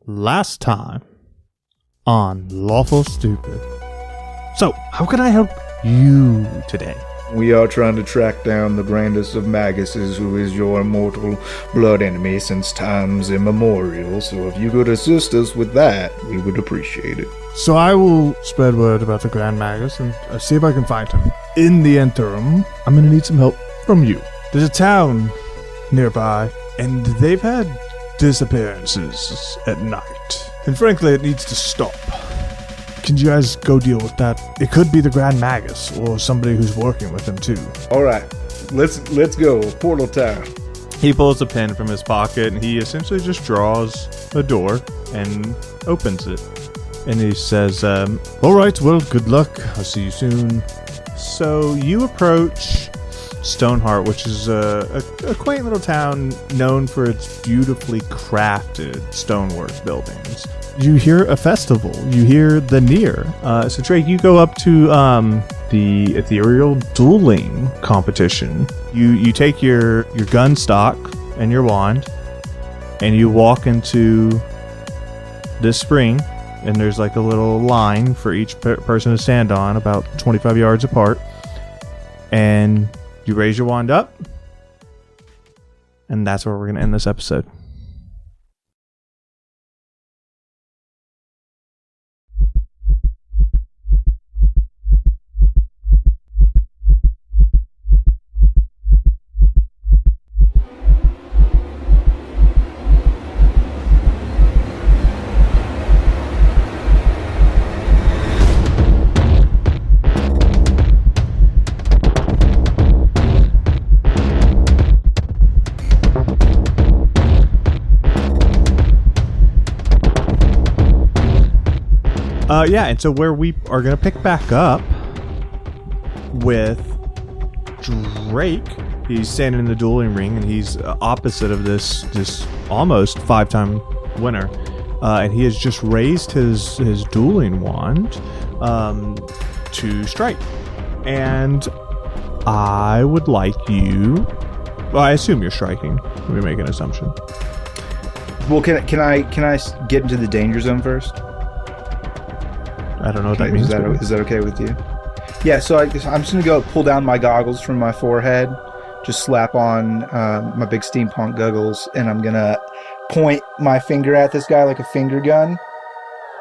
Last time on Lawful Stupid. So, how can I help you today? We are trying to track down the grandest of Maguses, who is your immortal blood enemy since times immemorial. So if you could assist us with that, we would appreciate it. So I will spread word about the Grand Magus and see if I can find him. In the interim, I'm going to need some help from you. There's a town nearby, and they've had disappearances at night. And frankly, it needs to stop. Can you guys go deal with that? It could be the Grand Magus or somebody who's working with him too. All right, let's go. Portal Town. He pulls a pen from his pocket and he essentially just draws a door and opens it. And he says, all right, well, good luck. I'll see you soon. So you approach Stoneheart, which is a quaint little town known for its beautifully crafted stonework buildings. You hear a festival. You hear the near. So Drake, you go up to the ethereal dueling competition. You take your gun stock and your wand, and you walk into this spring, and there's like a little line for each person to stand on, about 25 yards apart, and you raise your wand up, and that's where we're going to end this episode. Yeah, and so where we are going to pick back up with Drake. He's standing in the dueling ring, and he's opposite of this almost 5-time winner. And he has just raised his dueling wand to strike. And I would like you... Well, I assume you're striking. Let me make an assumption. Well, can I get into the danger zone first? I don't know what that means. Is that okay with you? Yeah, so I'm just going to go pull down my goggles from my forehead, just slap on my big steampunk goggles, and I'm going to point my finger at this guy like a finger gun.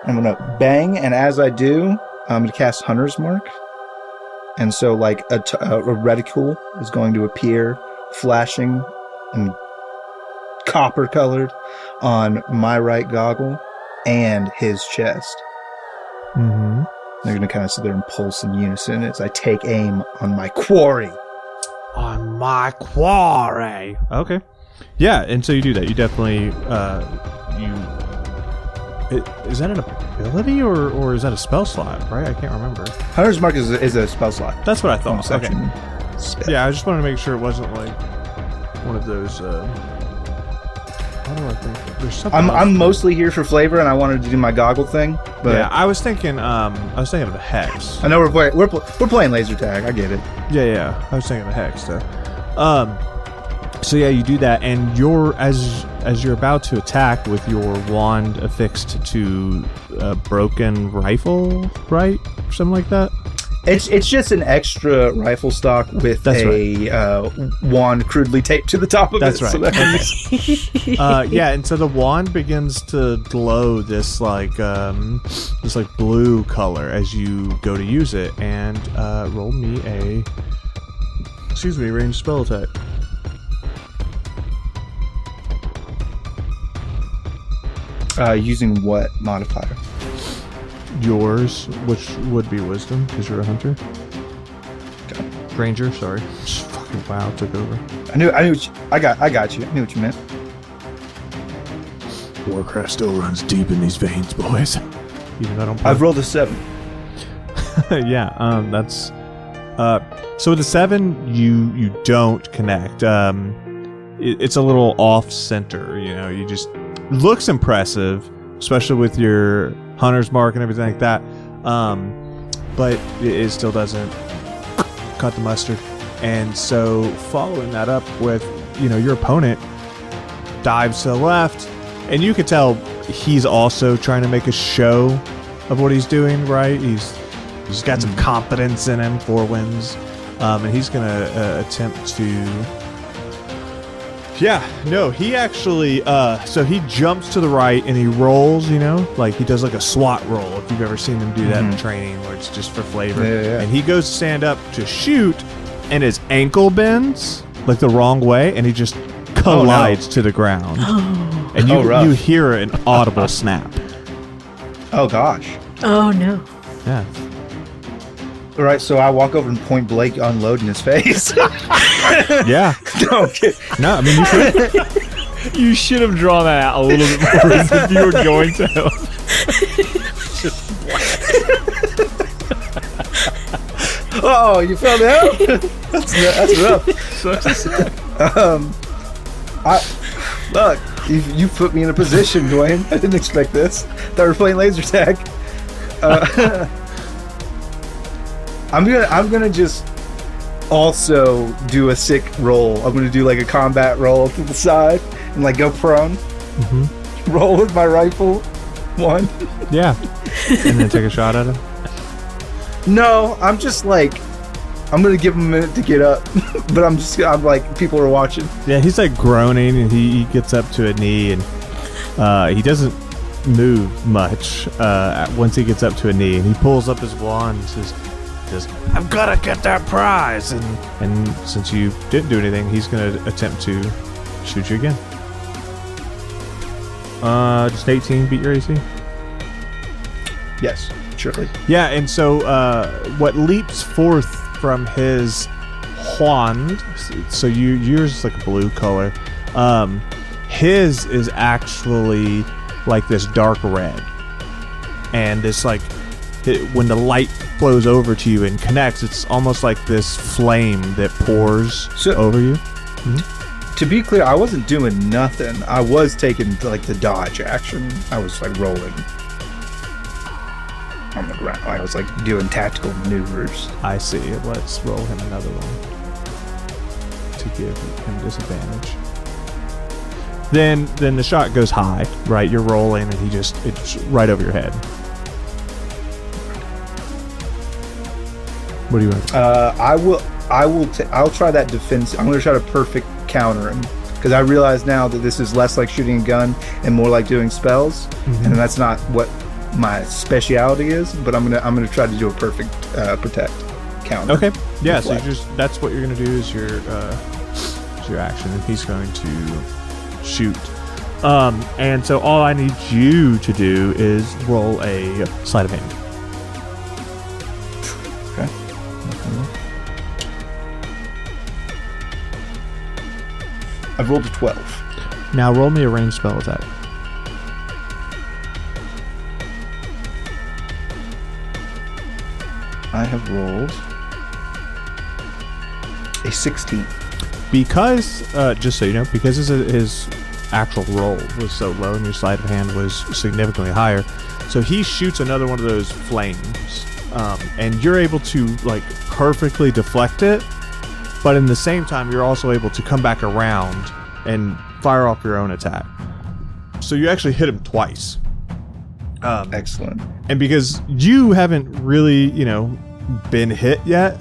I'm going to bang, and as I do, I'm going to cast Hunter's Mark. And so like a reticle is going to appear, flashing and copper-colored on my right goggle and his chest. Mm-hmm. They're going to kind of sit there and pulse in unison as I take aim on my quarry. On my quarry. Okay. Yeah, and so you do that. You definitely, is that an ability or is that a spell slot, right? I can't remember. Hunter's Mark is a spell slot. That's what I thought. Section. Okay. Yeah, I just wanted to make sure it wasn't like one of those, how do I think? There's something I'm mostly here for flavor, and I wanted to do my goggle thing. But yeah, I was thinking of a hex. I know we're playing laser tag. I get it. Yeah. I was thinking of a hex though. So yeah, you do that, and you're as you're about to attack with your wand affixed to a broken rifle, right? Something like that. It's just an extra rifle stock with wand crudely taped to the top of That's it. Right. So yeah, and so the wand begins to glow this blue color as you go to use it, and roll me a ranged spell attack. Using what modifier? Yours, which would be wisdom, because you're a hunter. Okay. Ranger, sorry. Fucking wow, took over. I got you. I knew what you meant. Warcraft still runs deep in these veins, boys. Even though I don't I've rolled a 7. Yeah, that's... so with the 7, you don't connect. It's a little off-center, you just... Looks impressive, especially with your Hunter's Mark and everything like that, but it still doesn't cut the mustard. And so following that up with, your opponent dives to the left, and you could tell he's also trying to make a show of what he's doing, right? He's got some confidence in him, 4 wins. And he's going to attempt to... Yeah, no, he actually... so he jumps to the right and he rolls, like he does like a SWAT roll, if you've ever seen him do that in training, where it's just for flavor. Yeah. And he goes to stand up to shoot, and his ankle bends like the wrong way, and he just collides to the ground. And you hear an audible snap. Oh, gosh. Oh, no. Yeah. All right, so I walk over and point blank unload in his face. Yeah. No, I mean, you should. You should have drawn that out a little bit more if you were going to. Oh, you fell down? That's rough. Look, you put me in a position, Dwayne. I didn't expect this. Thought we were playing laser tag. I'm gonna just also do a sick roll. I'm gonna do like a combat roll to the side and like go prone. Roll with my rifle. 1. Yeah. And then take a shot at him. No, I'm just like, I'm gonna give him a minute to get up, but I'm like, people are watching. Yeah, he's like groaning, and he gets up to a knee, and he doesn't move much once he gets up to a knee, and he pulls up his wand and says, "I've got to get that prize." And since you didn't do anything, he's going to attempt to shoot you again. Just 18 beat your AC? Yes, surely. Yeah, and so what leaps forth from his wand, so yours is like a blue color, his is actually like this dark red, and this like when the light flows over to you and connects, it's almost like this flame that pours over you. To be clear, I wasn't doing nothing. I was taking like the dodge action. I was like rolling on the ground. I was like doing tactical maneuvers. I see. Let's roll him another one to give him disadvantage. Then the shot goes high, right? You're rolling, and it's right over your head. What do you want? I'll try that defense. I'm going to try to perfect counter him, because I realize now that this is less like shooting a gun and more like doing spells, and that's not what my speciality is. But I'm gonna try to do a perfect protect counter. Okay. Yeah. So that's what you're gonna do is your action, and he's going to shoot. And so all I need you to do is roll a sleight of hand. Okay. I've rolled a 12. Now roll me a ranged spell attack. I have rolled a 16. Because, just so you know, because his actual roll was so low and your sleight of hand was significantly higher, so he shoots another one of those flames, and you're able to like perfectly deflect it, but in the same time you're also able to come back around and fire off your own attack. So you actually hit him twice. Excellent. And because you haven't really, been hit yet,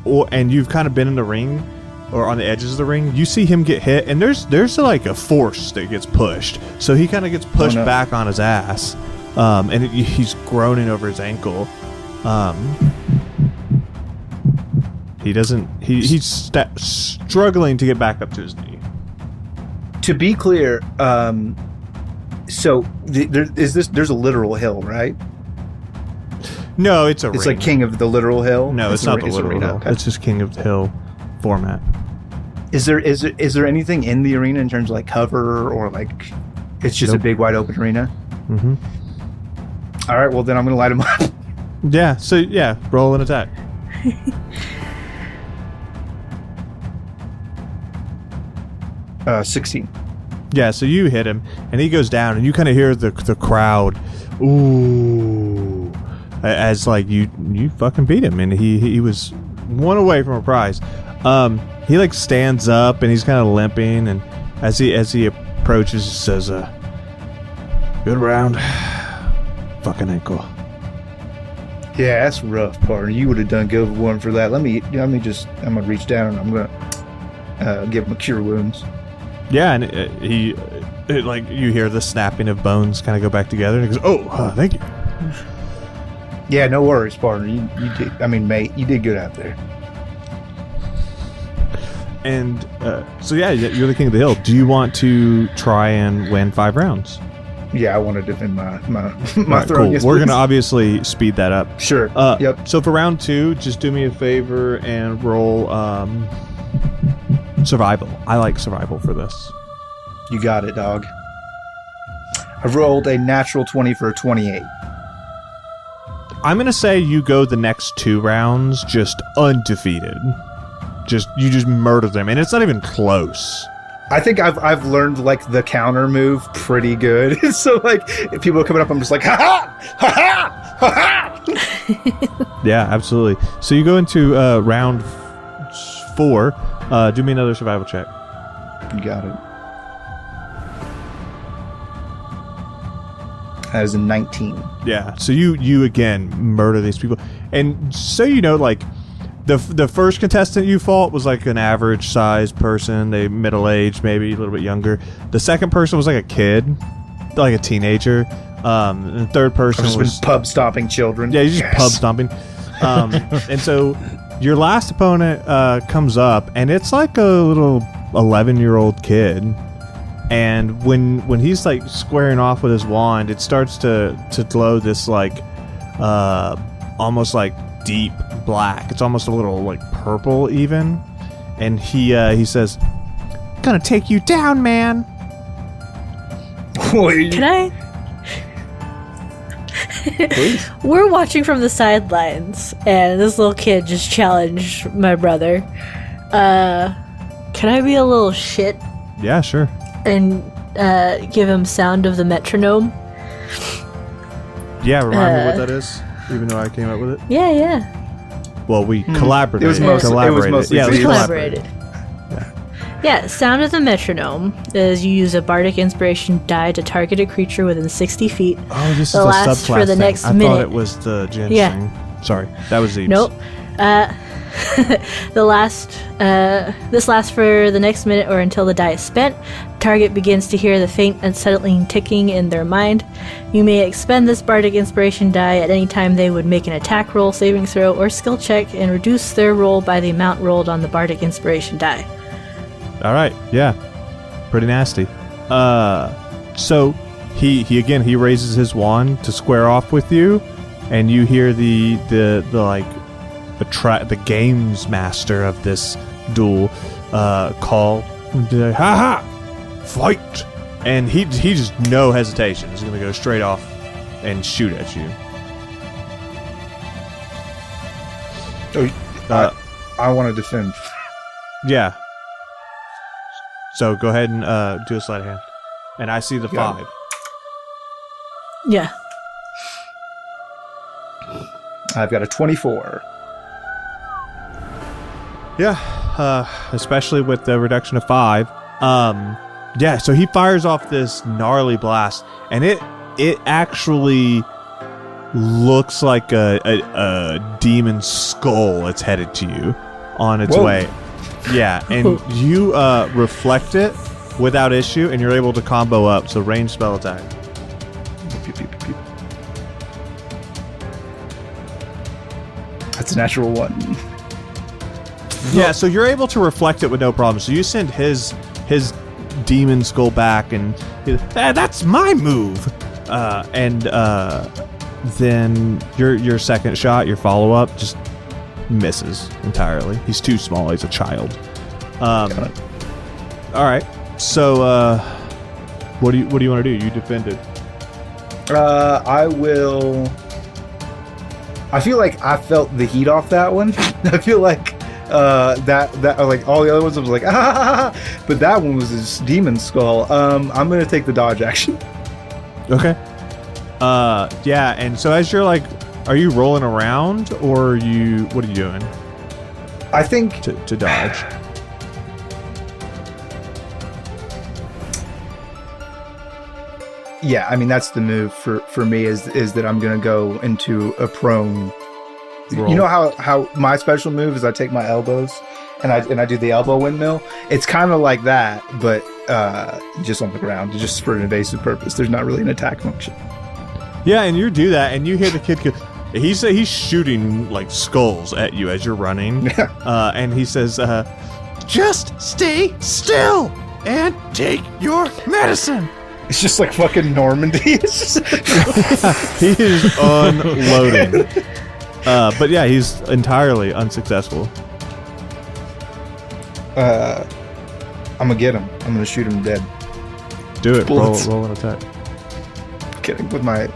and you've kind of been in the ring or on the edges of the ring, you see him get hit, and there's like a force that gets pushed. So he kind of gets pushed back on his ass, and he's groaning over his ankle. He's struggling to get back up to his knee. To be clear, so there's a literal hill, right? No, it's a ring. It's like King of the Literal Hill? No, it's not the literal hill. Okay. It's just King of the Hill format. Is there anything in the arena in terms of like cover, or like it's just a big wide open arena? Mm-hmm. All right, well then I'm gonna light him up. Yeah, so yeah, roll an attack. 16. Yeah, so you hit him, and he goes down, and you kind of hear the crowd, ooh, as like you fucking beat him, and he was one away from a prize. He like stands up, and he's kind of limping, and as he approaches, he says, Good round. Fucking ankle. Yeah, that's rough, partner. You would have done good one for that. I'm gonna reach down and I'm gonna give him a cure wounds. Yeah, and like you hear the snapping of bones kind of go back together, and he goes, "Oh, thank you." Yeah, no worries, partner. You did. I mean, mate, you did good out there. And so yeah, you're the king of the hill. Do you want to try and win 5 rounds? Yeah, I want to defend my Right, throne. cool. Yes, We're please. gonna obviously speed that up. Sure. Yep. So for round 2, just do me a favor and roll survival. I like survival for this. You got it, dog. I rolled a natural 20 for a 28. I'm gonna say you go the next 2 rounds just undefeated. You just murder them, and it's not even close. I think I've learned like the counter move pretty good. So like if people are coming up, I'm just like ha ha ha ha ha. Yeah, absolutely. So you go into round 4. Do me another survival check. You got it. That is a 19. Yeah. So you again murder these people, and so you know, like the first contestant you fought was like an average sized person. They middle aged, maybe a little bit younger. The second person was like a kid, like a teenager. And the third person I've just been pub stomping children. Yeah, you're just pub stomping. And so your last opponent comes up, and it's like a little 11-year-old kid. And when he's like squaring off with his wand, it starts to glow this like almost like deep black. It's almost a little like purple even. And he says, "Gonna take you down, man." Can I? Please. We're watching from the sidelines, and this little kid just challenged my brother. Can I be a little shit Yeah, sure. and give him sound of the metronome? Yeah, remind me what that is, even though I came up with it. Yeah. Well, we collaborated. It was mostly yeah, We Please. collaborated. Yeah, sound of the metronome is you use a bardic inspiration die to target a creature within 60 feet. Oh, this is They'll a last subclass for the thing. next I thought minute. it was the Jin Yeah. thing. Sorry, that was Zeebs. Nope. This lasts for the next minute or until the die is spent. Target begins to hear the faint, unsettling ticking in their mind. You may expend this bardic inspiration die at any time they would make an attack roll, saving throw, or skill check, and reduce their roll by the amount rolled on the bardic inspiration die. All right, yeah, pretty nasty. So he raises his wand to square off with you, and you hear the games master of this duel call, "Ha ha, fight!" And he just no hesitation is going to go straight off and shoot at you. I want to defend. Yeah. So go ahead and do a sleight of hand. And I see the Got 5. Yeah. I've got a 24. Yeah, especially with the reduction of 5. Yeah, so he fires off this gnarly blast, and it actually looks like a demon skull. It's headed to you on its Whoa. way. Yeah, and you reflect it without issue, and you're able to combo up. So range spell attack. Pew, pew, pew, pew. That's a natural 1. Yeah, so you're able to reflect it with no problem. So you send his demon skull back, and that's my move. And then your second shot, your follow up, just misses entirely. He's too small. He's a child. Got it. All right. So what do you want to do? You defended. I will. I feel like I felt the heat off that one. I feel like that like all the other ones I was like but that one was his demon skull. I'm gonna take the dodge action. Okay. Yeah, and so as you're like, are you rolling around, or what are you doing I think to dodge? Yeah, I mean that's the move for me is that I'm gonna go into a prone. Roll. You know how my special move is I take my elbows and I do the elbow windmill. It's kind of like that, but just on the ground, just for an evasive purpose. There's not really an attack function. Yeah, and you do that, and you hear the kid go, he's shooting like skulls at you as you're running. And he says, just stay still and take your medicine. It's just like fucking Normandy. It's just He is unloading. But yeah, he's entirely unsuccessful. I'm gonna get him. I'm gonna shoot him dead. Do it. Bullets. Roll an attack. Kidding. With my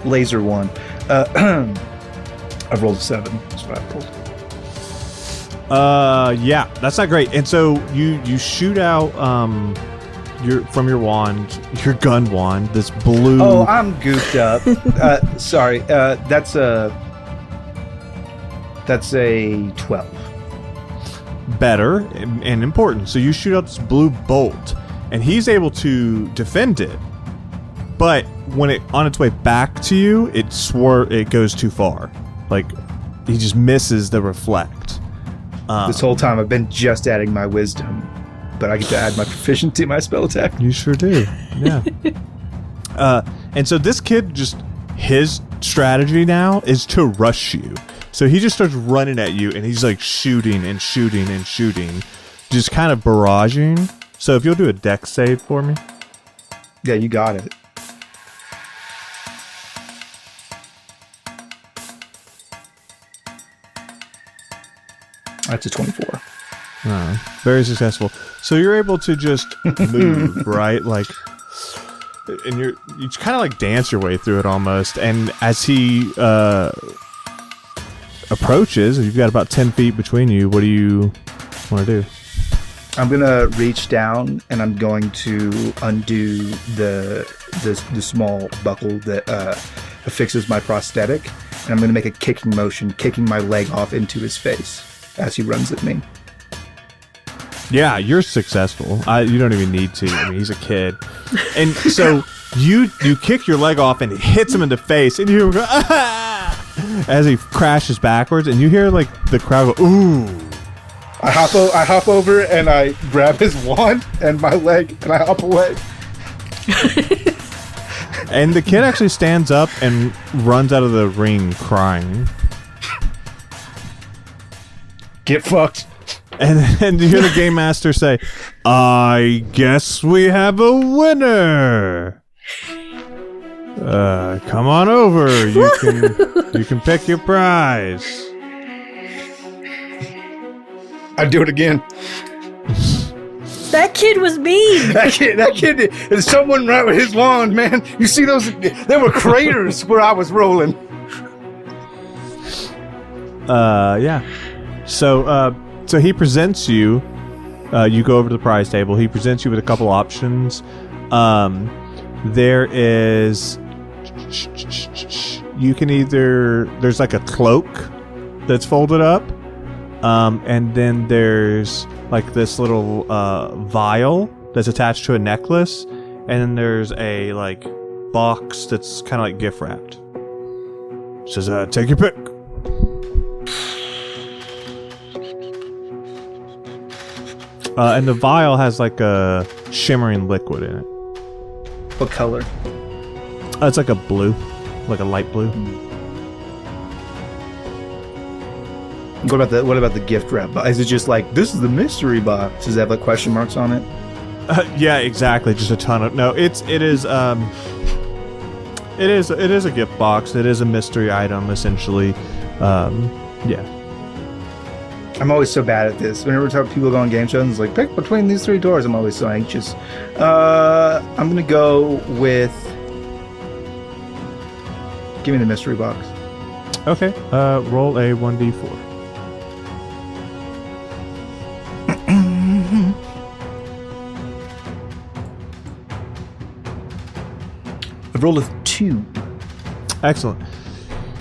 laser one. I've rolled a 7. That's what I rolled. Yeah, that's not great. And so you shoot out from your wand, your gun wand, this blue. Oh, I'm goofed up. Sorry. That's a 12. Better and important. So you shoot out this blue bolt, and he's able to defend it. But when it on its way back to you, it goes too far. Like he just misses the reflect. This whole time I've been just adding my wisdom, but I get to add my proficiency to my spell attack. You sure do. Yeah. And so this kid his strategy now is to rush you. So he just starts running at you, and he's like shooting and shooting and shooting, just kind of barraging. So if you'll do a dex save for me. Yeah, you got it. That's a 24. Very successful. So you're able to just move, right? Like, and you kind of like dance your way through it almost. And as he approaches, you've got about 10 feet between you. What do you want to do? I'm gonna reach down and I'm going to undo the small buckle that affixes my prosthetic, and I'm gonna make a kicking motion, kicking my leg off into his face as he runs at me. Yeah, you're successful. You don't even need to. I mean, he's a kid. And so you kick your leg off and it hits him in the face, and you go, ah! As he crashes backwards, and you hear like the crowd go, ooh. I hop over and I grab his wand and my leg and I hop away. And the kid actually stands up and runs out of the ring crying. Get fucked. And you hear the game master say, I guess we have a winner. Come on over. You can pick your prize. I'd do it again. That kid was mean. That kid is someone right with his wand, man. You see those? There were craters where I was rolling. Yeah. So he presents you. You go over to the prize table. He presents you with a couple options. There is. You can there's like a cloak that's folded up. And then there's like this little vial that's attached to a necklace, and then there's a like box that's kind of like gift wrapped. It says, take your pick. And the vial has like a shimmering liquid in it. What color? It's like a blue, like a light blue. What about the gift wrap? Is it just like, this is the mystery box? Does it have like question marks on it? Yeah, exactly. Just a ton of it is a gift box. It is a mystery item essentially. Yeah. I'm always so bad at this. Whenever people go on game shows, it's like, pick between these 3 doors. I'm always so anxious. I'm gonna go with. Give me the mystery box. Okay. Roll a 1d4. I've rolled a 2. Excellent.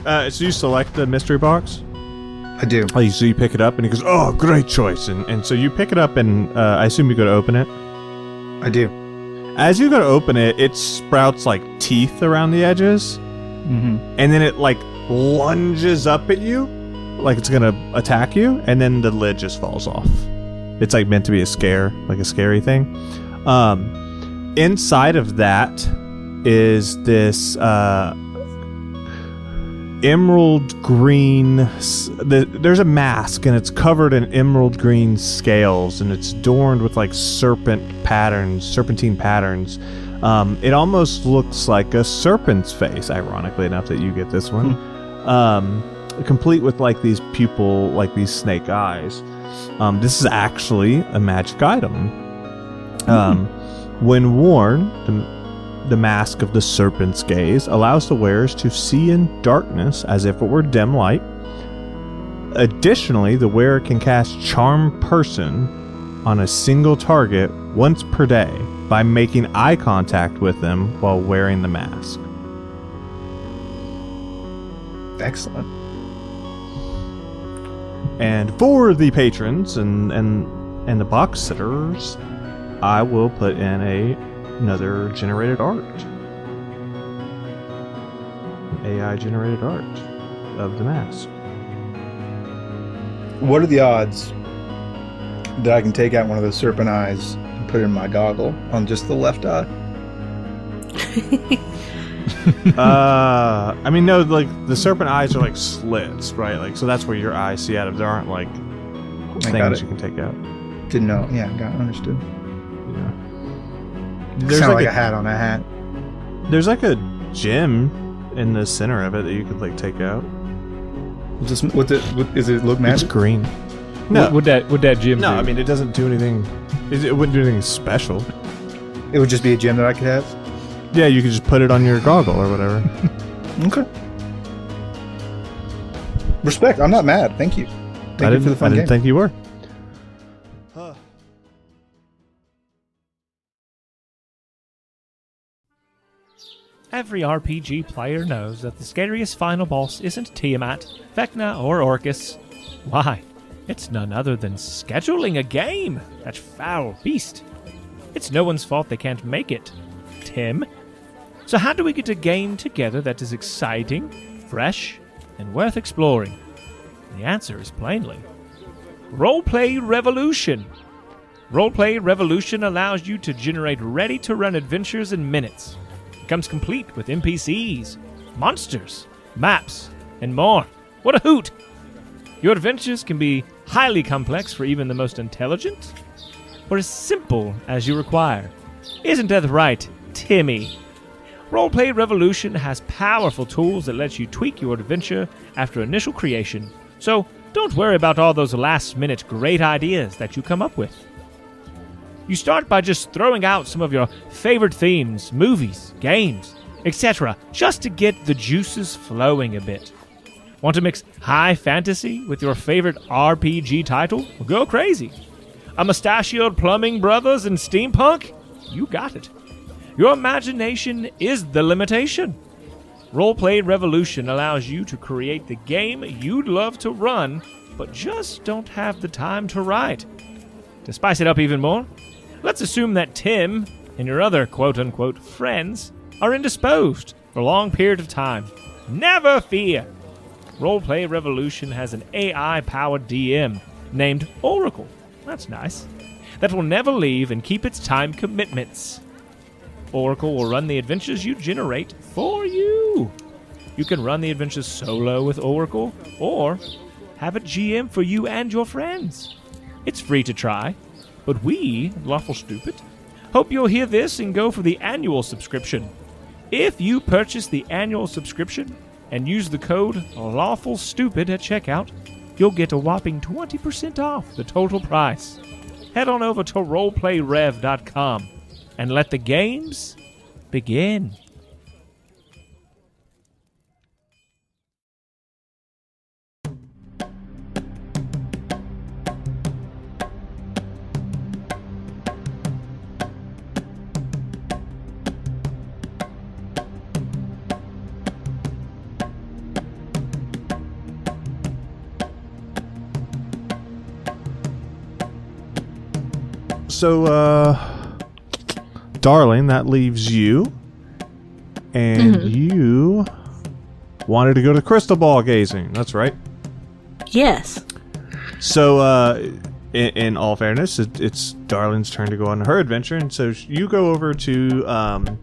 So you select the mystery box? I do. Oh, so you pick it up, and he goes, "Oh, great choice!" And so you pick it up, and I assume you go to open it. I do. As you go to open it, it sprouts like teeth around the edges, and then it like lunges up at you, like it's gonna attack you, and then the lid just falls off. It's like meant to be a scare, like a scary thing. Inside of that is this emerald green. There's a mask, and it's covered in emerald green scales, and it's adorned with like serpentine patterns. It almost looks like a serpent's face, ironically enough, that you get this one. Complete with like these pupil, like these snake eyes. This is actually a magic item. When worn, the mask of the serpent's gaze allows the wearers to see in darkness as if it were dim light. Additionally, the wearer can cast Charm Person on a single target once per day by making eye contact with them while wearing the mask. Excellent. And for the patrons and the box sitters, I will put in another generated art. AI generated art of the mask. What are the odds that I can take out one of those serpent eyes and put it in my goggle on just the left eye? I mean, no, like the serpent eyes are like slits, right? Like, so that's where your eyes see out of. There aren't like things you can take out. Didn't know. Yeah, understood. Yeah. There's like a hat on a hat. There's like a gem in the center of it that you could like take out. Just is it look magic? It's green. No, Would that gem? no. do? I mean, it doesn't do anything. It wouldn't do anything special. It would just be a gem that I could have. Yeah, you could just put it on your goggle or whatever. Okay. Respect. I'm not mad. Thank you. Thank you for the fun I game. didn't think you were. Every RPG player knows that the scariest final boss isn't Tiamat, Vecna, or Orcus. Why? It's none other than scheduling a game, that foul beast. It's no one's fault they can't make it. Tim? So how do we get a game together that is exciting, fresh, and worth exploring? The answer is plainly Roleplay Revolution. Roleplay Revolution allows you to generate ready-to-run adventures in minutes. It comes complete with NPCs, monsters, maps, and more. What a hoot! Your adventures can be highly complex for even the most intelligent, or as simple as you require. Isn't that right, Timmy? Roleplay Revolution has powerful tools that let you tweak your adventure after initial creation, so don't worry about all those last-minute great ideas that you come up with. You start by just throwing out some of your favorite themes, movies, games, etc., just to get the juices flowing a bit. Want to mix high fantasy with your favorite RPG title? Well, go crazy. A mustachioed plumbing brothers and steampunk? You got it. Your imagination is the limitation. Roleplay Revolution allows you to create the game you'd love to run, but just don't have the time to write. To spice it up even more, let's assume that Tim and your other quote-unquote friends are indisposed for a long period of time. Never fear! Roleplay Revolution has an AI-powered DM named Oracle. That's nice. That will never leave and keep its time commitments. Oracle will run the adventures you generate for you. You can run the adventures solo with Oracle, or have a GM for you and your friends. It's free to try, but we, Lawful Stupid, hope you'll hear this and go for the annual subscription. If you purchase the annual subscription and use the code Lawful Stupid at checkout, you'll get a whopping 20% off the total price. Head on over to roleplayrev.com and let the games begin. So, Darling, that leaves you. And you wanted to go to crystal ball gazing. That's right. Yes. So, in all fairness, it's Darling's turn to go on her adventure. And so you go over to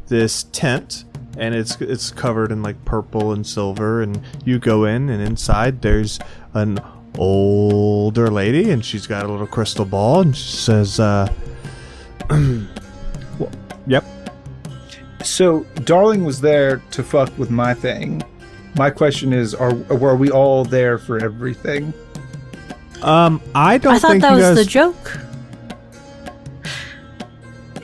this tent. And it's covered in like purple and silver, and you go in, and inside there's an older lady, and she's got a little crystal ball, and she says, "Yep." So Darling was there to fuck with my thing. My question is, were we all there for everything? I don't. I thought think that you was guys... the joke.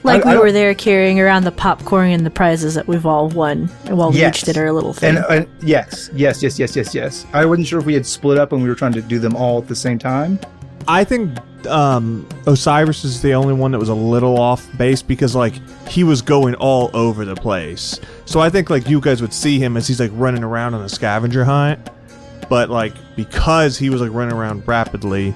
Like we were there carrying around the popcorn and the prizes that we've all won while we each did our little thing. And yes. I wasn't sure if we had split up and we were trying to do them all at the same time. I think Osiris is the only one that was a little off base because like he was going all over the place. So I think like you guys would see him as he's like running around on a scavenger hunt, but like because he was like running around rapidly,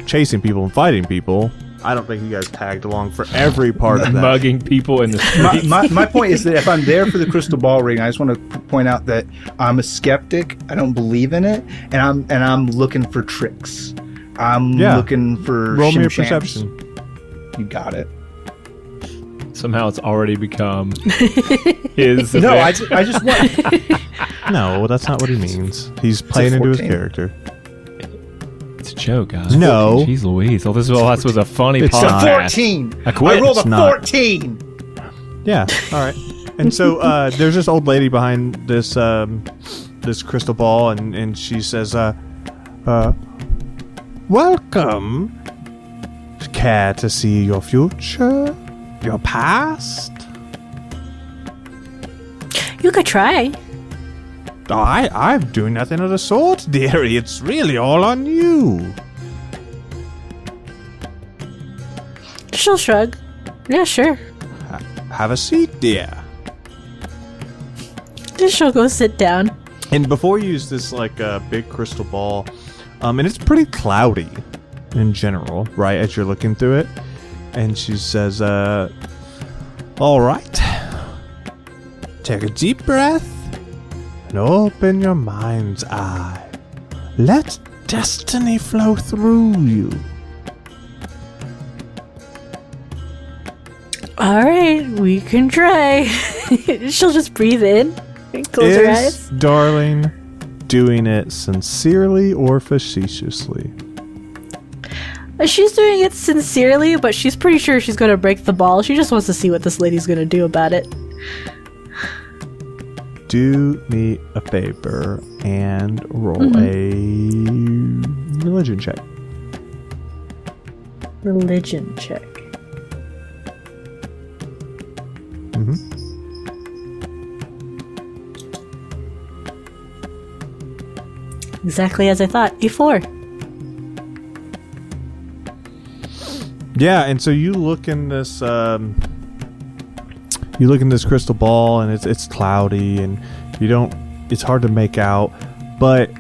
chasing people and fighting people. I don't think you guys tagged along for every part of that. Mugging people in the streets. My point is that if I'm there for the crystal ball ring, I just want to point out that I'm a skeptic. I don't believe in it, and I'm looking for tricks. I'm looking for roll me a shim-shams. perception. You got it. Somehow it's already become his. No, I just want. No, that's not what he means. He's playing into his 14. character. It's a joke, guys. No. Jeez Louise. Oh, this was a funny It's podcast. It's a 14. I quit. I rolled a It's not. 14. Yeah. All right. And so there's this old lady behind this this crystal ball, and she says, "Welcome. Care to see your future, your past?" You could try. Oh, I'm doing nothing of the sort, dearie. It's really all on you. She'll shrug. Yeah, sure. Have a seat, dear. Then she'll go sit down. And before you use this like big crystal ball, and it's pretty cloudy in general, right? As you're looking through it, and she says, "All right, take a deep breath and open your mind's eye. Let destiny flow through you." All right, we can try. She'll just breathe in and close her eyes. Darling doing it sincerely or facetiously? She's doing it sincerely, but she's pretty sure she's going to break the ball. She just wants to see what this lady's going to do about it. Do me a favor and roll a religion check. Religion check. Exactly as I thought. A4. Yeah, and so you look in this crystal ball, and it's cloudy, and you don't. It's hard to make out, but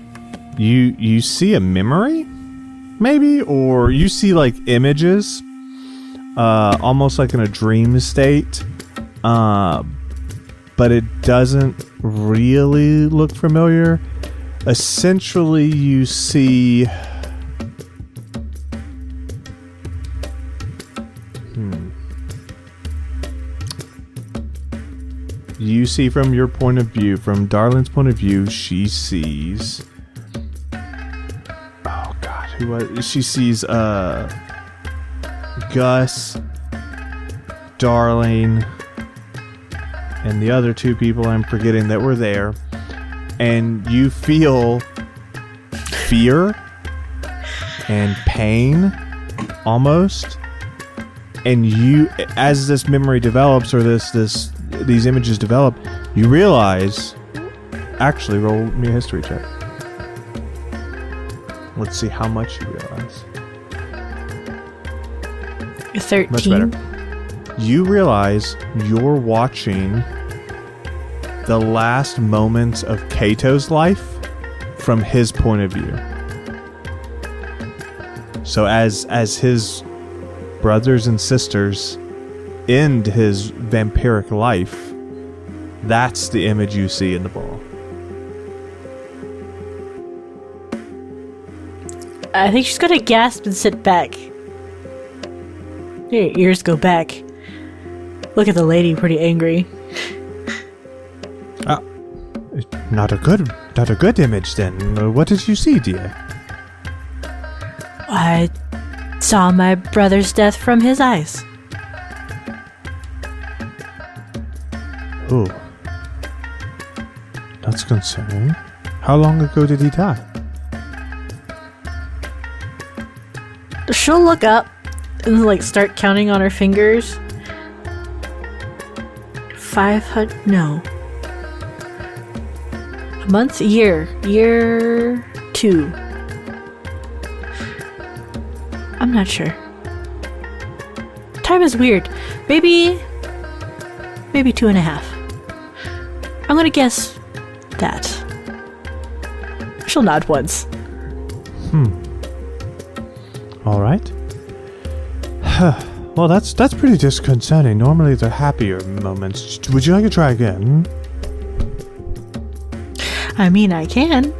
you see a memory, maybe, or you see like images, almost like in a dream state, but it doesn't really look familiar. Essentially, you see. You see from your point of view, from Darlin's point of view, she sees. Oh God, who was? She sees Gus, Darling, and the other two people I'm forgetting that were there, and you feel fear and pain, almost. And you, as this memory develops, or these images develop, you realize. Actually, roll me a history check. Let's see how much you realize. 13. Much better. You realize you're watching the last moments of Kato's life from his point of view. So as his brothers and sisters end his vampiric life, that's the image you see in the ball. I think she's gonna gasp and sit back. Your ears go back. Look at the lady, pretty angry. Not a good image then. What did you see, dear? I saw my brother's death from his eyes. Oh. That's concerning. How long ago did he die? She'll look up and like start counting on her fingers. 500, no. A month, year 2. I'm not sure. Time is weird. Maybe 2.5. I'm gonna guess that. She'll nod once. All right. Well, that's pretty disconcerting. Normally they're happier moments. Would you like to try again? I mean, I can.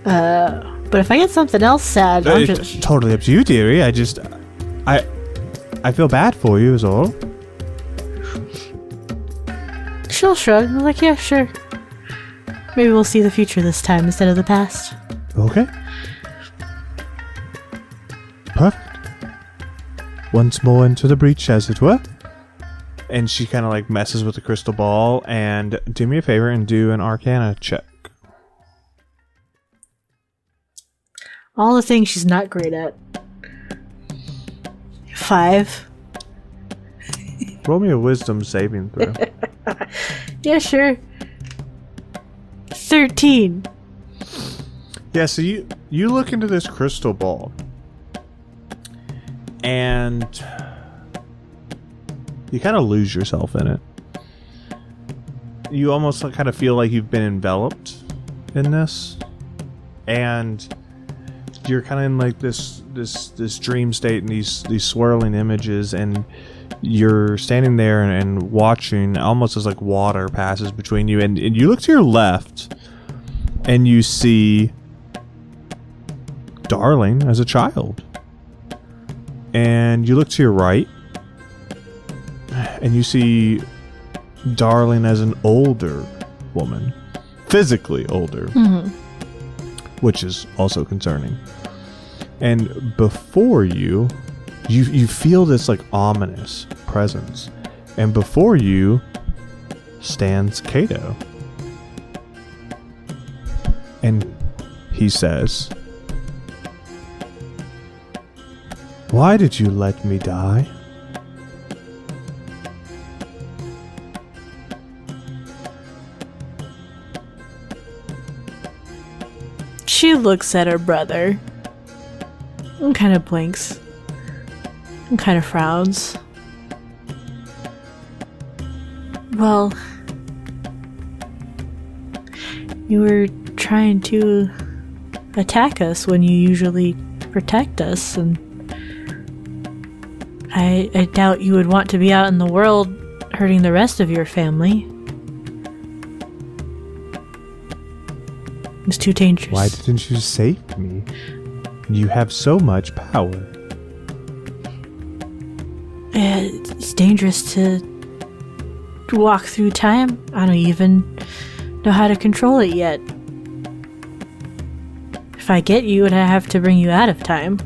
But if I get something else sad, I'm It's just... totally up to you, dearie. I feel bad for you is all. She'll shrug. I'm like, yeah, sure. Maybe we'll see the future this time instead of the past. Okay. Perfect. Once more into the breach, as it were. And she kind of like messes with the crystal ball. And do me a favor and do an Arcana check. All the things she's not great at. 5. Roll me a wisdom saving throw. Yeah, sure. 13. Yeah, so you look into this crystal ball. And you kind of lose yourself in it. You almost kind of feel like you've been enveloped in this. And you're kind of in like this dream state and these swirling images, and you're standing there and watching almost as like water passes between you, and you look to your left and you see Darling as a child, and you look to your right and you see Darling as an older woman, physically older, which is also concerning. And before you feel this like ominous presence, and before you stands Kato, and he says, "Why did you let me die?" She looks at her brother and kind of blinks and kind of frowns. Well, you were trying to attack us when you usually protect us, and I doubt you would want to be out in the world hurting the rest of your family. It's too dangerous. Why didn't you save me? You have so much power. It's dangerous to walk through time. I don't even know how to control it yet. If I get you, I have to bring you out of time.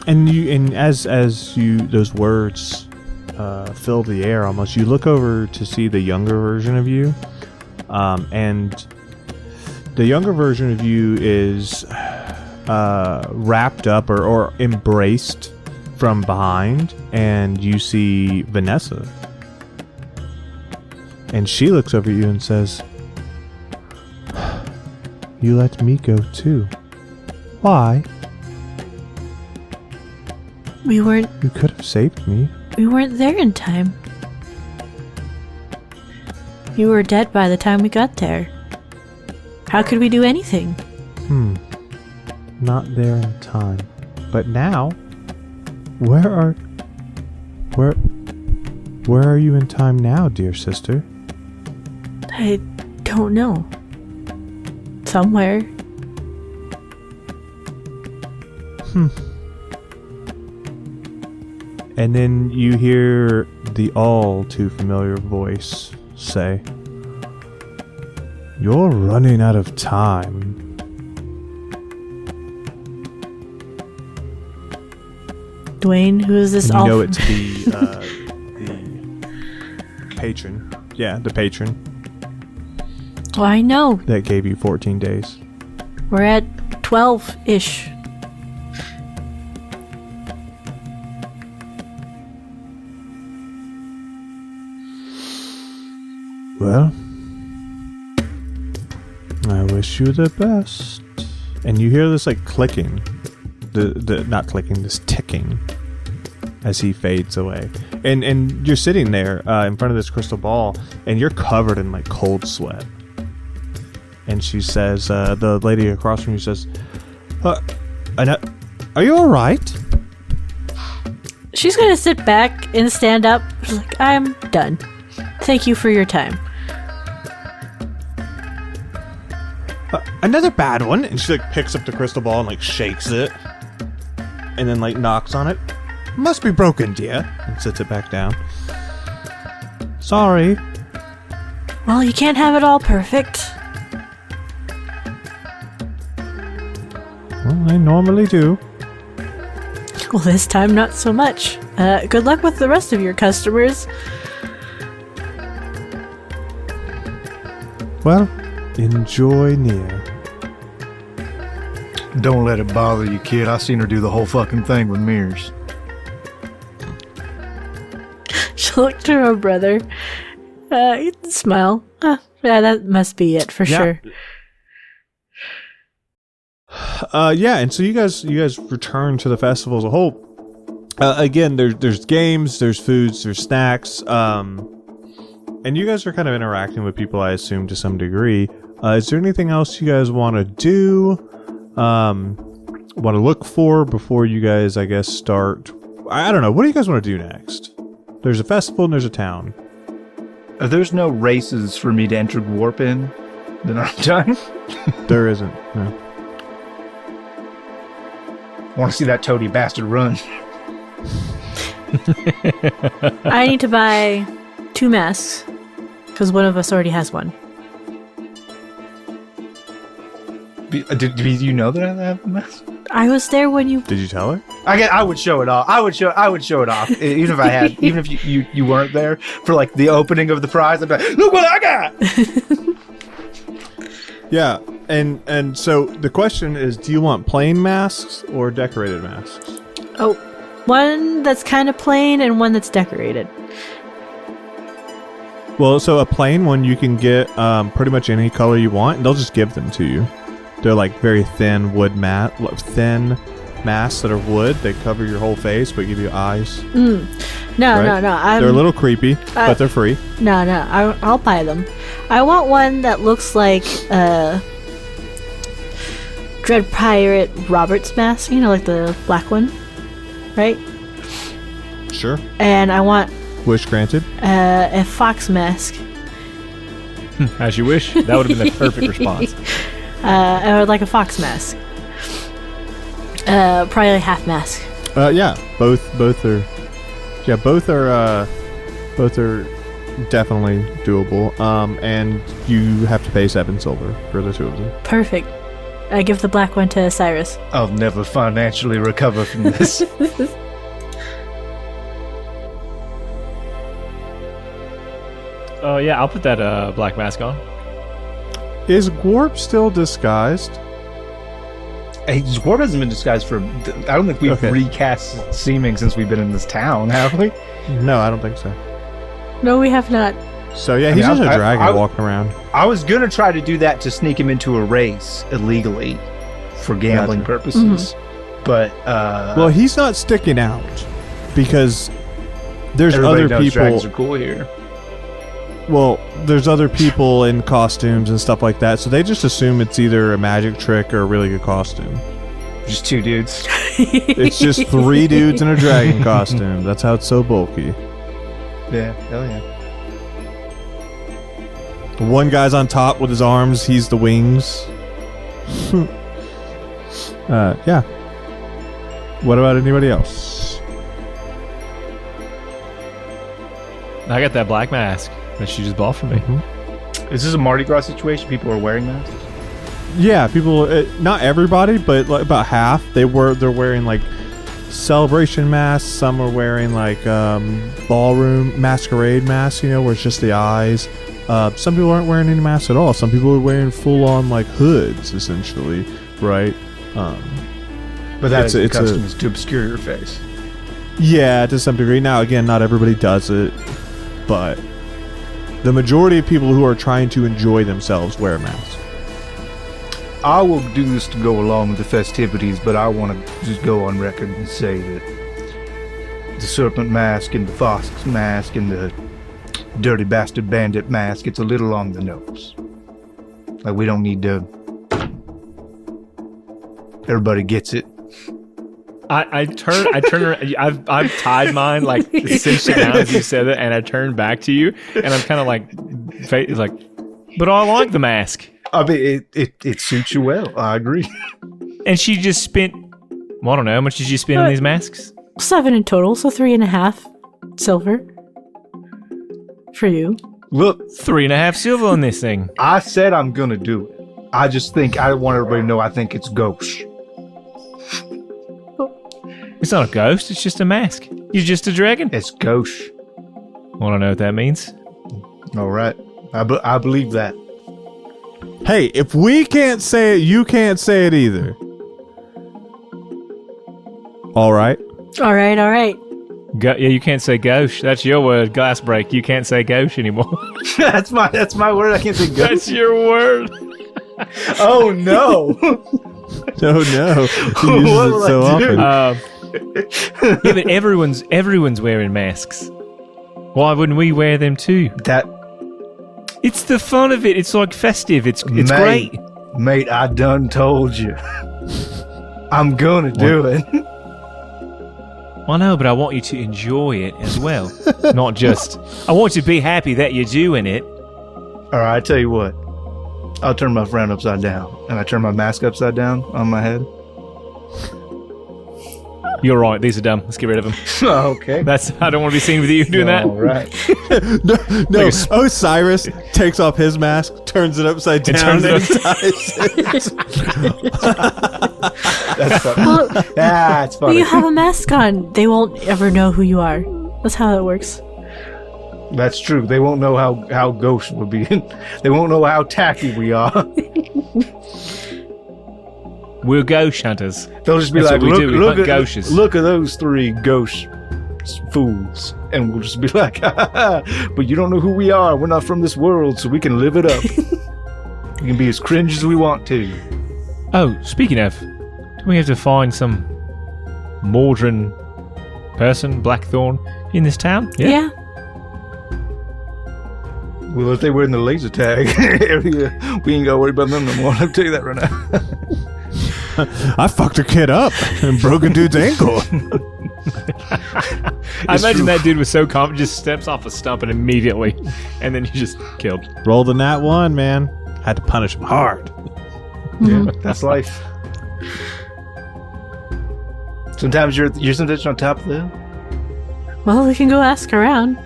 And as you those words fill the air almost, you look over to see the younger version of you, and the younger version of you is wrapped up or embraced from behind, and you see Vanessa, and she looks over at you and says, "You let me go too. Why? You could have saved me." We weren't there in time. You were dead by the time we got there. How could we do anything? Not there in time. But now, where are you in time now, dear sister? I don't know. Somewhere. And then you hear the all too familiar voice say, "You're running out of time." Dwayne, who is this? And all you know it's the patron. Yeah, the patron Oh, I know. that gave you 14 days. We're at 12-ish. Well, I wish you the best. And you hear this like clicking, not clicking, this ticking as he fades away. And you're sitting there in front of this crystal ball, and you're covered in like cold sweat. And she says, the lady across from you says, "Annette, are you all right?" She's gonna sit back and stand up. She's like, I'm done. Thank you for your time. Another bad one. And she like picks up the crystal ball and like shakes it, and then like knocks on it. "Must be broken, dear," and sits it back down. "Sorry." Well, you can't have it all perfect. Well, I normally do. Well, this time not so much. Good luck with the rest of your customers. Well, enjoy Nia. Don't let it bother you, kid. I seen her do the whole fucking thing with mirrors. She looked to her brother. Smile. Yeah, that must be it for sure. Yeah, and so you guys return to the festival as a whole. Again, there's games, there's foods, there's snacks, and you guys are kind of interacting with people, I assume, to some degree. Is there anything else you guys want to do? Want to look for before you guys, I guess, start? I don't know. What do you guys want to do next? There's a festival and there's a town. There's no races for me to enter warp in. Then I'm done. There isn't. No. I want to see that toady bastard run. I need to buy 2 masks because one of us already has one. Did you know that I have a mask? I was there when you. Did you tell her? I would show it off. I would show it off. Even if I had, even if you weren't there for like the opening of the prize, I'd be like, "Look what I got!" Yeah, and so the question is, do you want plain masks or decorated masks? Oh, one that's kind of plain and one that's decorated. Well, so a plain one you can get pretty much any color you want, and they'll just give them to you. They're like very thin thin masks that are wood. They cover your whole face but give you eyes. No, right? no. They're a little creepy, but they're free. No. I'll buy them. I want one that looks like Dread Pirate Robert's mask. You know, like the black one, right? Sure. And I want Wish granted. a fox mask. As you wish. That would have been the perfect response. Or like a fox mask. Probably like half mask. Yeah, both are. Yeah, both are definitely doable. And you have to pay 7 silver for the 2 of them. Perfect. I give the black one to Cyrus. I'll never financially recover from this. Oh, yeah, I'll put that black mask on. Is Gwarp still disguised? Hey, Zwarp hasn't been disguised for. I don't think we've recast Seeming since we've been in this town, have we? No, I don't think so. No, we have not. So yeah, he's just a dragon walking around. I was gonna try to do that to sneak him into a race illegally for gambling purposes, but well, he's not sticking out because there's everybody other knows people. Dragons are cool here. well, there's other people in costumes and stuff like that, so they just assume it's either a magic trick or a really good costume. Just 2 dudes. It's just 3 dudes in a dragon costume. That's how it's so bulky. Yeah, hell yeah. The one guy's on top with his arms. He's the wings. Yeah. What about anybody else? I got that black mask that she just bought for me. Is this a Mardi Gras situation? People are wearing masks? Yeah, people. Not everybody, but like about half. They're wearing like celebration masks. Some are wearing like ballroom masquerade masks. You know, where it's just the eyes. Some people aren't wearing any masks at all. Some people are wearing full-on like hoods, essentially, right? But that is custom is to obscure your face. Yeah, to some degree. Now, again, not everybody does it, but the majority of people who are trying to enjoy themselves wear masks. I will do this to go along with the festivities, but I want to just go on record and say that the serpent mask and the fox mask and the dirty bastard bandit mask, it's a little on the nose. Like, we don't need to... Everybody gets it. I turn around. I've tied mine, like, cinched it down as you said it, and I turned back to you, and I'm kind of like, but I like the mask. I mean, it suits you well. I agree. And she just spent, well, I don't know, how much did you spend on these masks? 7 in total, so 3.5 silver for you. Look, 3.5 silver on this thing. I said I'm gonna do it. I just think I want everybody to know I think it's gauche. It's not a ghost, it's just a mask. You're just a dragon. It's gauche. Want to know what that means? All right, I believe that. Hey, if we can't say it, you can't say it either. All right. All right. Yeah, you can't say gauche. That's your word. Glass break. You can't say gauche anymore. That's my word. I can't say gauche. That's your word. Oh no. Oh no. He uses What it will so I do? often. Yeah, but everyone's wearing masks. Why wouldn't we wear them too? It's It's the fun of it. It's like festive. It's great. Mate, I done told you. I'm gonna do it. I know, but I want you to enjoy it as well. Not just, I want you to be happy that you're doing it. All right, I tell you what. I'll turn my frown upside down, and I turn my mask upside down on my head. You're right. These are dumb. Let's get rid of them. Okay. I don't want to be seen with you doing that. All right. No, Osiris takes off his mask, turns it upside down, and ties it. That's funny. Well, That's when funny. you have a mask on, they won't ever know who you are. That's how it works. That's true. They won't know how ghost will be. They won't know how tacky we are. We're ghost hunters. They'll just be That's like, what we do. We look hunt at ghosts." look at those 3 ghost fools, and we'll just be like, but you don't know who we are. We're not from this world, so we can live it up. We can be as cringe as we want to. Oh, speaking of, do we have to find some Mordrin person, Blackthorn, in this town? Yeah. Well, if they were in the laser tag area, we ain't gotta worry about them no more. I'll tell you that right now. I fucked a kid up and broke a dude's ankle. I imagine that dude was so confident, just steps off a stump and immediately, and then you just killed. Roll the nat 1, man. Had to punish him hard. Yeah, that's life. Sometimes you're sometimes on top of the hill. Well, we can go ask around.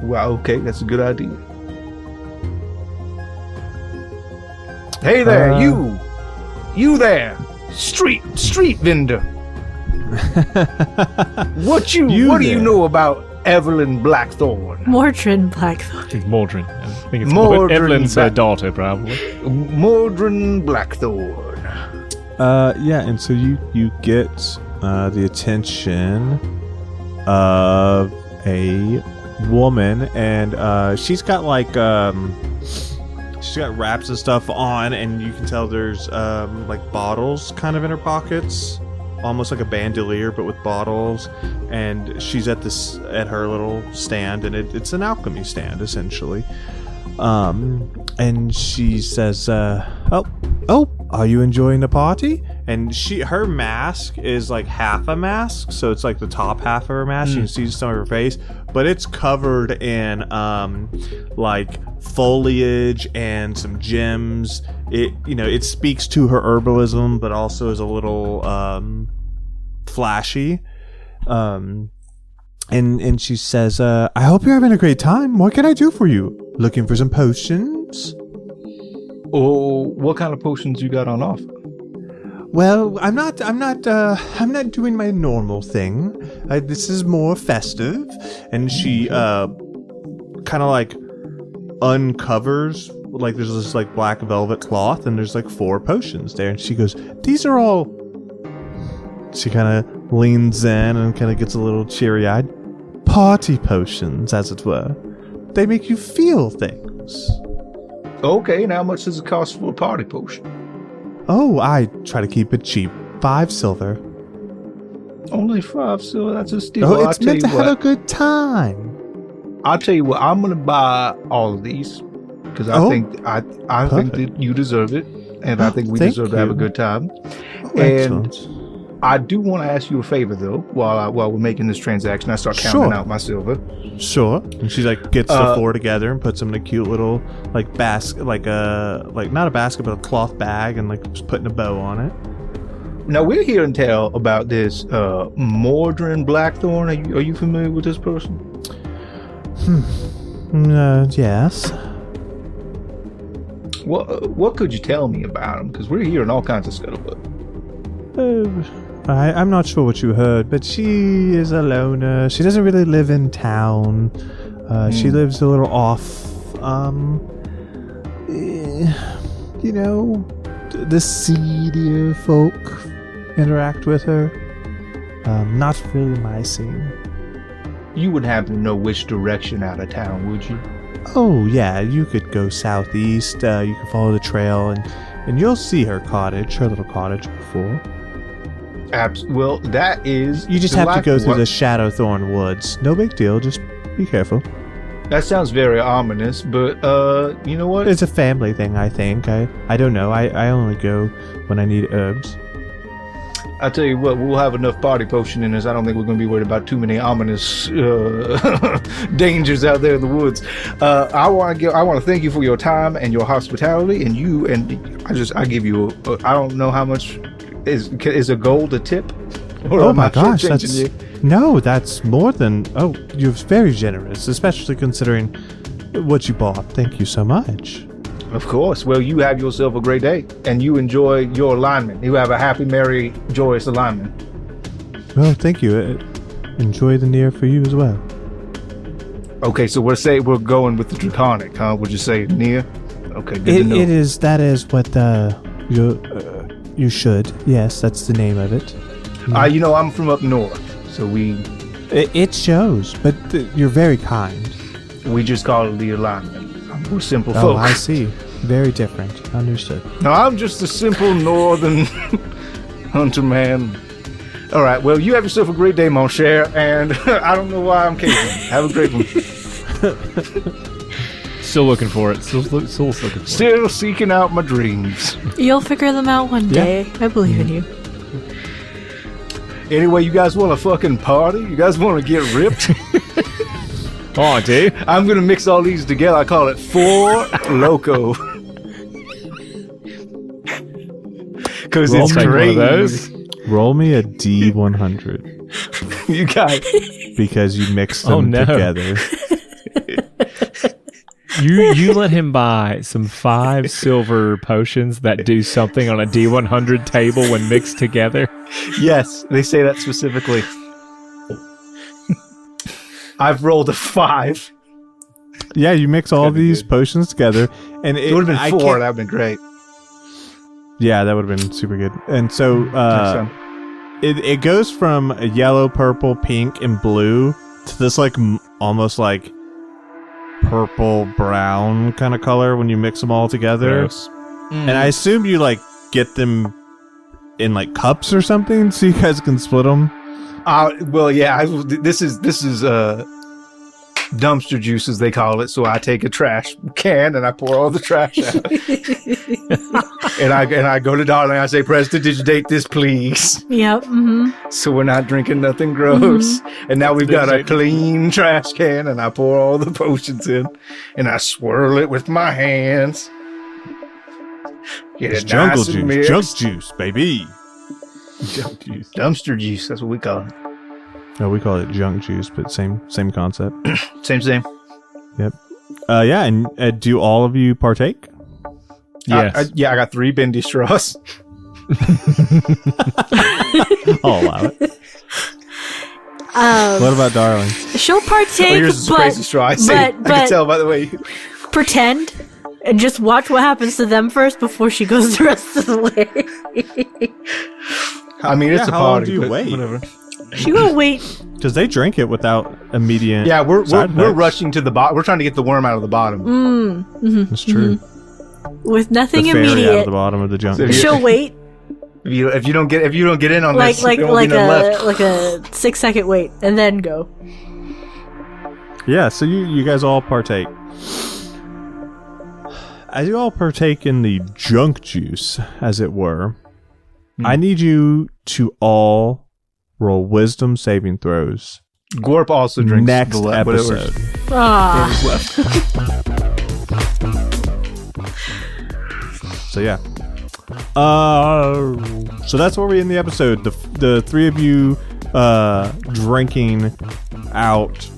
Well, okay, that's a good idea. Hey there, you there, street vendor. What do you know about Evelyn Blackthorn? Mordrin Blackthorn. It's Mordrin. I think it's Mordrin Evelyn's Black- daughter, probably. Mordrin Blackthorn. Yeah, and so you get the attention of a woman, and she's got like she's got wraps and stuff on, and you can tell there's like bottles kind of in her pockets. almost like a bandolier, but with bottles. And she's at her little stand, and it's an alchemy stand essentially. And she says, "Oh, are you enjoying the party?" And her mask is like half a mask, so it's like the top half of her mask. You can see some of her face, but it's covered in like foliage and some gems. It speaks to her herbalism, but also is a little flashy. And she says, "I hope you're having a great time. What can I do for you? Looking for some potions?" Oh, what kind of potions you got on offer? Well, I'm not doing my normal thing. This is more festive. And she kind of like uncovers, like there's this like black velvet cloth, and there's like 4 potions there. And she goes, "These are all." She kind of leans in and kind of gets a little cheery-eyed. "Party potions, as it were. They make you feel things." Okay, and how much does it cost for a party potion? Oh, I try to keep it cheap. 5 silver. Only 5 silver? That's a steal. Oh, it's meant to have a good time. I'll tell you what, I'm going to buy all of these. Because I think that you deserve it. And I think we deserve to have a good time. And I do want to ask you a favor, though, while we're making this transaction. I start counting out my silver. Sure. And she like gets the 4 together and puts them in a cute little like basket, like not a basket, but a cloth bag, and like just putting a bow on it. Now we're hearing tell about this Mordrin Blackthorn. Are you familiar with this person? Yes. What could you tell me about him? Because we're hearing all kinds of scuttlebutt. I'm not sure what you heard, but she is a loner. She doesn't really live in town. She lives a little off. The seedier folk interact with her. Not really my scene. You wouldn't happen to know which direction out of town, would you? Oh, yeah, you could go southeast. You could follow the trail, and you'll see her little cottage before. Well, that is... You just have to go through the Shadowthorn woods. No big deal, just be careful. That sounds very ominous, but, you know what? It's a family thing, I think. I don't know. I only go when I need herbs. I tell you what, we'll have enough party potion in us. I don't think we're going to be worried about too many ominous dangers out there in the woods. I want to thank you for your time and your hospitality, and I give you. I don't know how much is a gold a tip. Oh my gosh, that's more than. Oh, you're very generous, especially considering what you bought. Thank you so much. Of course. Well, you have yourself a great day, and you enjoy your alignment. You have a happy, merry, joyous alignment. Well, thank you. Enjoy the near for you as well. Okay, so we're going with the draconic, huh? Would you say near? Okay, good to know. That is what you should. Yes, that's the name of it. I'm from up north, so It shows, but you're very kind. We just call it the alignment. We're simple folk. Oh, I see. Very different. Understood. No, I'm just a simple northern hunter man. All right, well, you have yourself a great day, mon cher, and I don't know why I'm caving. Have a great one. Still looking for it. Still looking for it. Still seeking out my dreams. You'll figure them out one day. I believe in you. Anyway, you guys want to fucking party? You guys want to get ripped? Oh, dude. I'm going to mix all these together. I call it 4 Loco. Because it's crazy. Roll me a D100. You guys. Because you mixed them together. You let him buy some 5 silver potions that do something on a D100 table when mixed together? Yes, they say that specifically. I've rolled a 5. Yeah, you mix all these potions together, and it would have been 4. That would have been great. Yeah, that would have been super good. And so, it goes from a yellow, purple, pink, and blue to this like almost like purple brown kind of color when you mix them all together. And I assume you like get them in like cups or something so you guys can split them? Well, yeah. This is dumpster juice, as they call it. So I take a trash can and I pour all the trash out. and I go to Darling. I say, Preston, did you take this, please? Yep. Mm-hmm. So we're not drinking nothing gross. Mm-hmm. And now we've got a clean trash can, and I pour all the potions in, and I swirl it with my hands. Get It's it jungle nice and juice. mixed. Junk juice, baby. Junk juice. Dumpster juice. That's what we call it. No, we call it junk juice, but same concept. Same. Yep. Yeah, and do all of you partake? Yes. I got 3 bendy straws. I'll allow it. What about Darling? She'll partake, Here's this crazy straw. I can tell by the way. Pretend and just watch what happens to them first before she goes the rest of the way. I mean, it's a how long party. do you but wait? Whatever. She will wait. Because they drink it without immediate. Yeah, we're side effects. rushing to the bottom. We're trying to get the worm out of the bottom. That's true. With nothing The fairy out of immediate. the bottom of the junk. So She'll wait If you don't get in on like this, there won't like be none left. a 6-second wait and then go. Yeah, so you guys all partake. As you all partake in the junk juice, as it were, I need you to all roll wisdom saving throws. Gorp also drinks Next the episode. So yeah. So that's where we end the episode. The 3 of you drinking out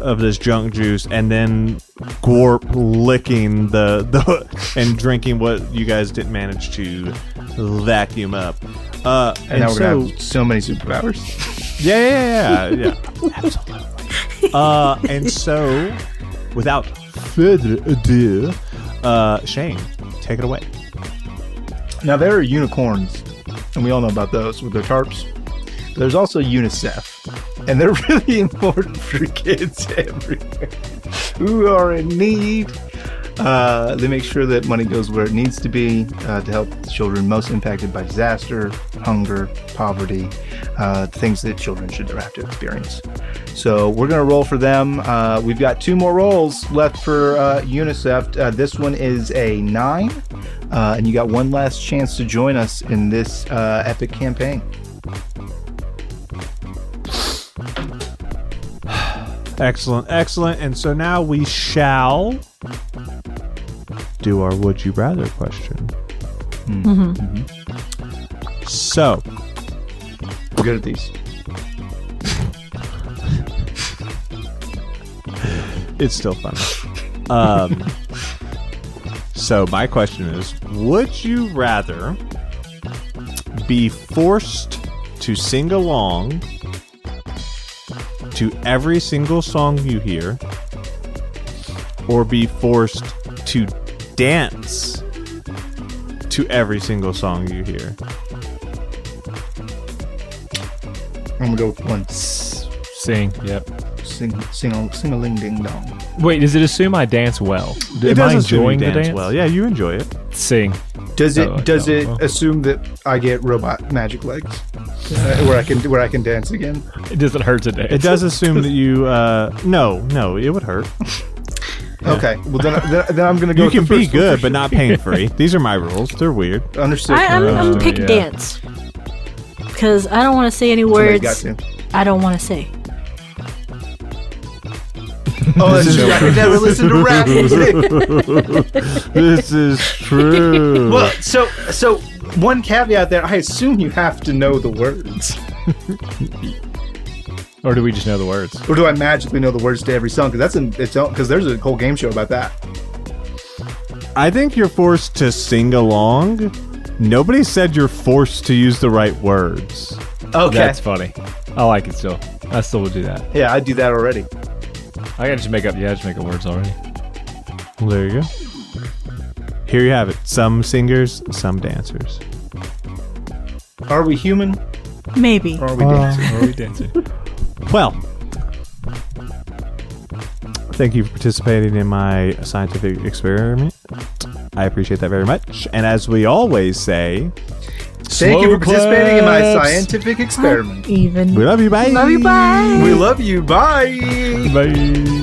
of this junk juice, and then Gorp licking the and drinking what you guys didn't manage to vacuum up. And now we're gonna have so many superpowers. Yeah. Absolutely. And so, without further ado, Shane, take it away. Now there are unicorns, and we all know about those with their tarps. There's also UNICEF, and they're really important for kids everywhere who are in need. They make sure that money goes where it needs to be to help the children most impacted by disaster, hunger, poverty, things that children should never have to experience. So we're going to roll for them. We've got 2 more rolls left for UNICEF. This one is a 9, and you got one last chance to join us in this epic campaign. Excellent. And so now we shall do our would you rather question. So, We're good at these. it's still fun. So my question is, would you rather be forced to sing along to every single song you hear, or be forced to dance to every single song you hear? I'm gonna go with 1. Sing. Yep. Sing a ling ding dong. Wait, does it assume I dance well? It Am I does assume you enjoying the dance? well. Yeah, you enjoy it. Sing. Does it well. assume that I get robot magic legs, where I can dance again? It doesn't hurt to dance. It does assume that you. No, it would hurt. Okay, well then I'm gonna go. You with can the be first one good, for but not pain free. These are my rules. They're weird. sure. Understood. I'm gonna pick yeah. dance because I don't want to say any Somebody's words got to. I don't want to say. Oh, that's true. I could never listen to rap music. This is true. Well, so one caveat there. I assume you have to know the words, Or do we just know the words? or do I magically know the words to every song? Because that's in its own. Because there's a whole game show about that. I think you're forced to sing along. Nobody said you're forced to use the right words. Okay. That's funny. I like it still. I still would do that. Yeah, I do that already. I gotta just make up words already. Well, there you go. Here you have it. Some singers, some dancers. Are we human? Maybe. Or are we dancing? Or are we dancing? Well, thank you for participating in my scientific experiment. I appreciate that very much. And as we always say, Thank you for participating in my scientific experiment. Even. We love you. Bye. Love you. Bye. We love you. Bye. Bye.